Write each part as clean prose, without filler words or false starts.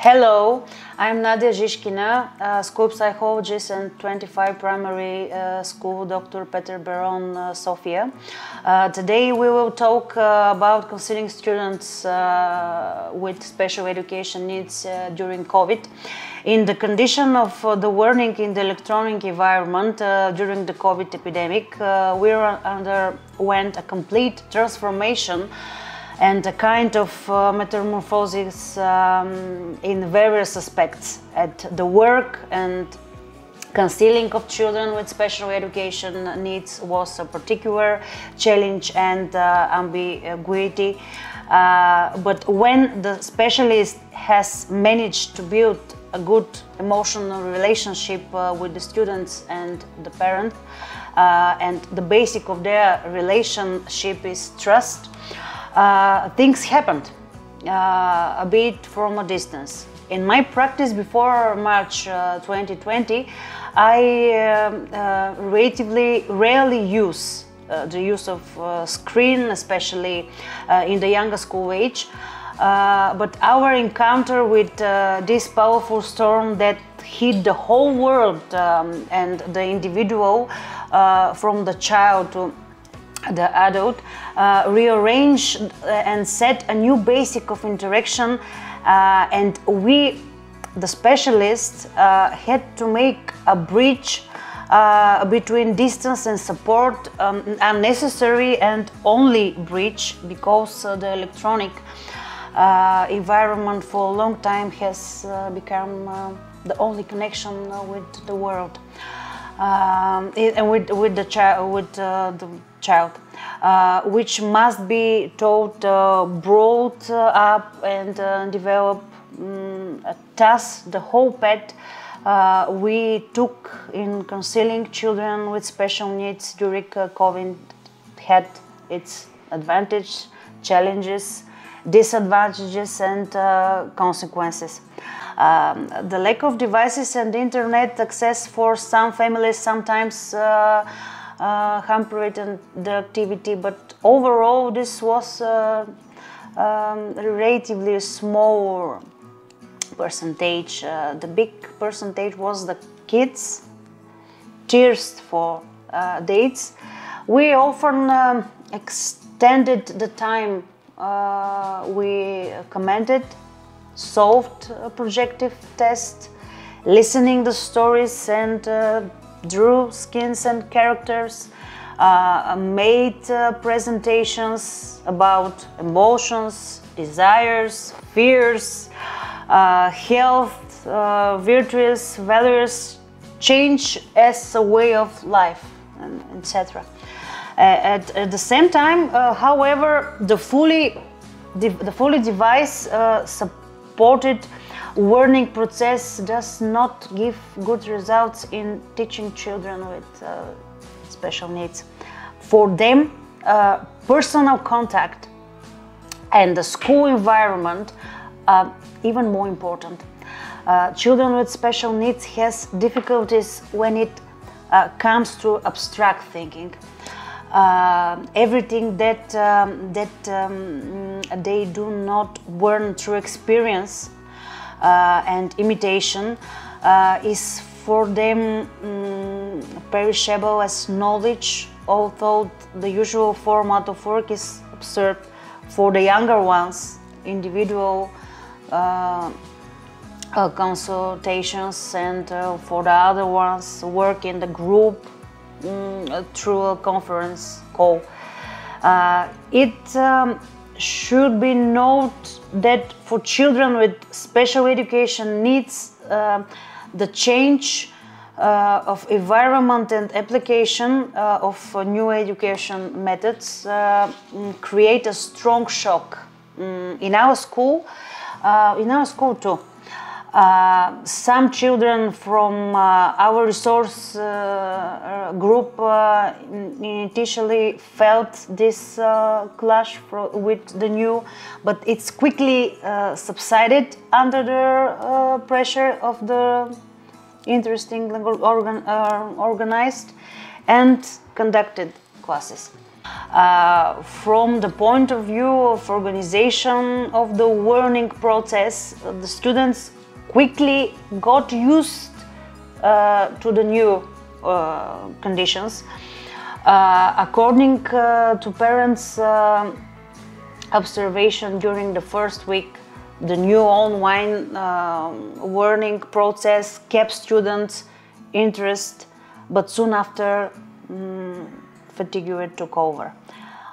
Hello, I'm Nadia Zhishkina, school psychologist and 25 primary school Dr. Peter Baron, Sofia. Today we will talk about counseling students with special education needs during COVID. In the condition of the learning in the electronic environment during the COVID epidemic, we underwent a complete transformation and a kind of metamorphosis in various aspects. At the work and counseling of children with special education needs was a particular challenge and ambiguity. But when the specialist has managed to build a good emotional relationship with the students and the parent, and the basic of their relationship is trust, things happened a bit from a distance. In my practice before March 2020, I relatively rarely use the use of screen, especially in the younger school age. But our encounter with this powerful storm that hit the whole world and the individual, from the child to the adult, rearranged and set a new basic of interaction, and we, the specialists, had to make a bridge between distance and support, unnecessary and only bridge, because the electronic environment for a long time has become the only connection with the world, and with the child, which must be taught, brought up and developed. Thus, the whole path we took in counseling children with special needs during COVID had its advantages, challenges, disadvantages and consequences. The lack of devices and internet access for some families sometimes hampered the activity, but overall this was a relatively small percentage. The big percentage was the kids thirst for dates. We often extended the time we commented, solved a projective test, listening the stories and drew skins and characters, made presentations about emotions, desires, fears, health, virtues, values, change as a way of life, and etc. At the same time, however, the fully device supported learning process does not give good results in teaching children with special needs. For them, personal contact and the school environment are even more important. Children with special needs has difficulties when it comes to abstract thinking. Everything that they do not learn through experience and imitation is for them perishable as knowledge, although the usual format of work is absurd. For the younger ones, individual consultations, and for the other ones, work in the group through a conference call. It should be noted that for children with special education needs, the change of environment and application of new education methods create a strong shock. In our school too. Some children from our resource group initially felt this clash with the new, but it's quickly subsided under the pressure of the interesting organized and conducted classes. From the point of view of organization of the learning process, the students quickly got used to the new conditions. According to parents' observation during the first week, the new online learning process kept students' interest, but soon after fatigue took over.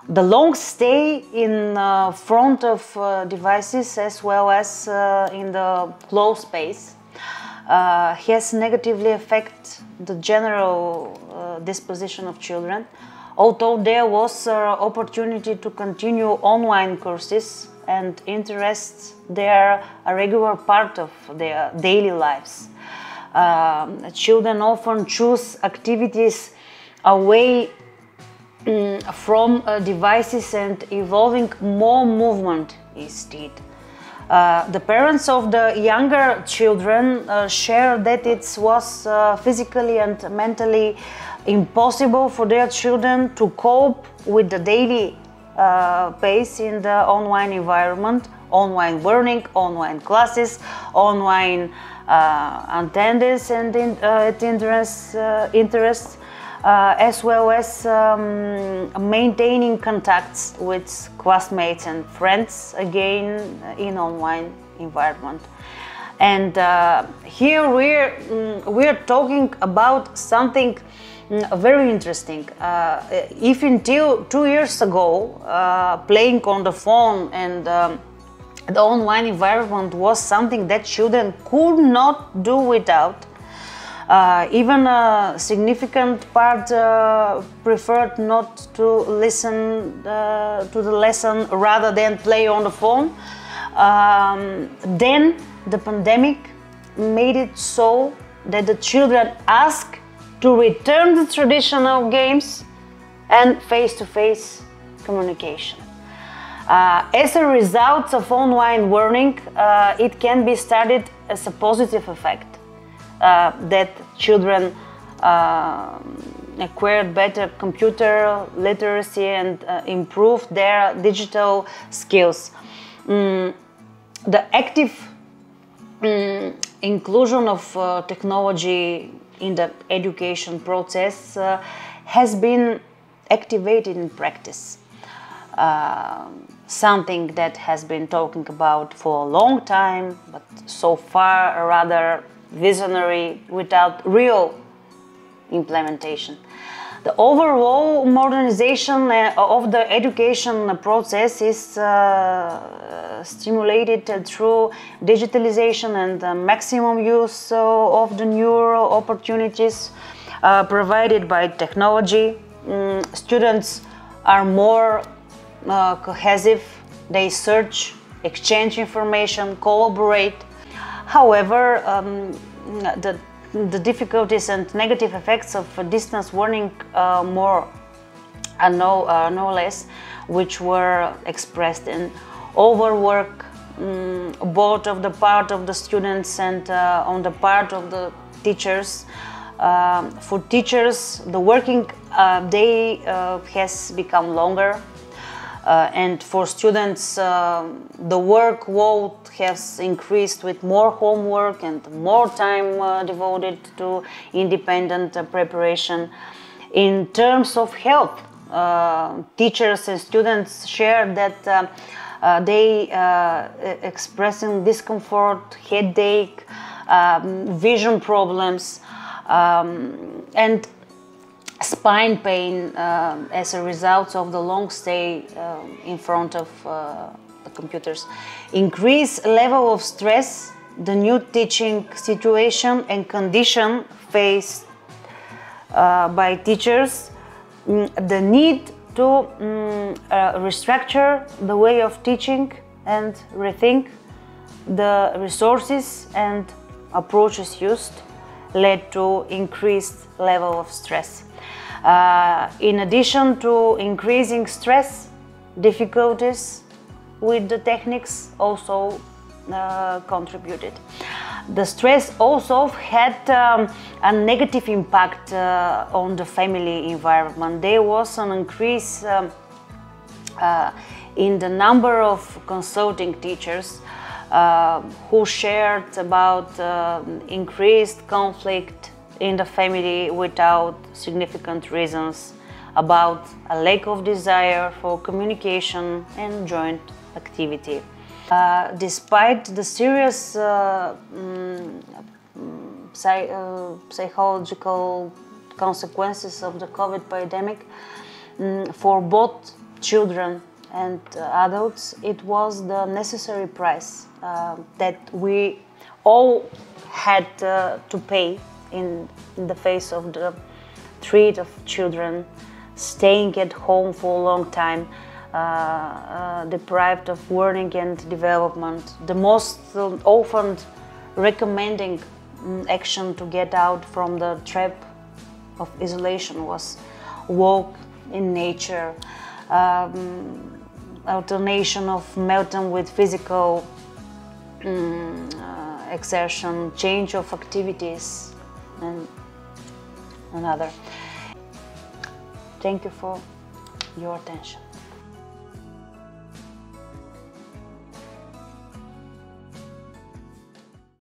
The long stay in front of devices as well as in the closed space has negatively affected the general disposition of children. Although there was opportunity to continue online courses and interests, they are a regular part of their daily lives. Children often choose activities away from devices and involving more movement instead. The parents of the younger children share that it was physically and mentally impossible for their children to cope with the daily pace in the online environment, online learning, online classes, online attendance and interests, as well as maintaining contacts with classmates and friends, again in online environment. And here we're talking about something very interesting. If until 2 years ago playing on the phone and the online environment was something that children could not do without, even a significant part preferred not to listen to the lesson rather than play on the phone. Then the pandemic made it so that the children ask to return to traditional games and face-to-face communication. As a result of online learning, it can be studied as a positive effect. That children acquired better computer literacy and improved their digital skills. The active inclusion of technology in the education process has been activated in practice. Something that has been talking about for a long time, but so far rather visionary without real implementation. The overall modernization of the education process is stimulated through digitalization and maximum use of the new opportunities provided by technology. Students are more cohesive, they search, exchange information, collaborate. However, the difficulties and negative effects of distance learning no less, which were expressed in overwork, both of the part of the students and on the part of the teachers. For teachers, the working day has become longer. And for students, the workload has increased with more homework and more time devoted to independent preparation. In terms of health, teachers and students share that they expressing discomfort, headache, vision problems, and spine pain as a result of the long stay in front of the computers. Increased level of stress, the new teaching situation and condition faced by teachers, the need to restructure the way of teaching and rethink the resources and approaches used led to increased level of stress. In addition to increasing stress, difficulties with the techniques also contributed. The stress also had a negative impact on the family environment. There was an increase in the number of consulting teachers who shared about increased conflict in the family without significant reasons, about a lack of desire for communication and joint activity. Despite the serious psychological consequences of the COVID pandemic, for both children and adults, it was the necessary price that we all had to pay in the face of the threat of children staying at home for a long time, deprived of learning and development. The most often recommending action to get out from the trap of isolation was walk in nature, alternation of melting with physical exertion, change of activities, and another. Thank you for your attention.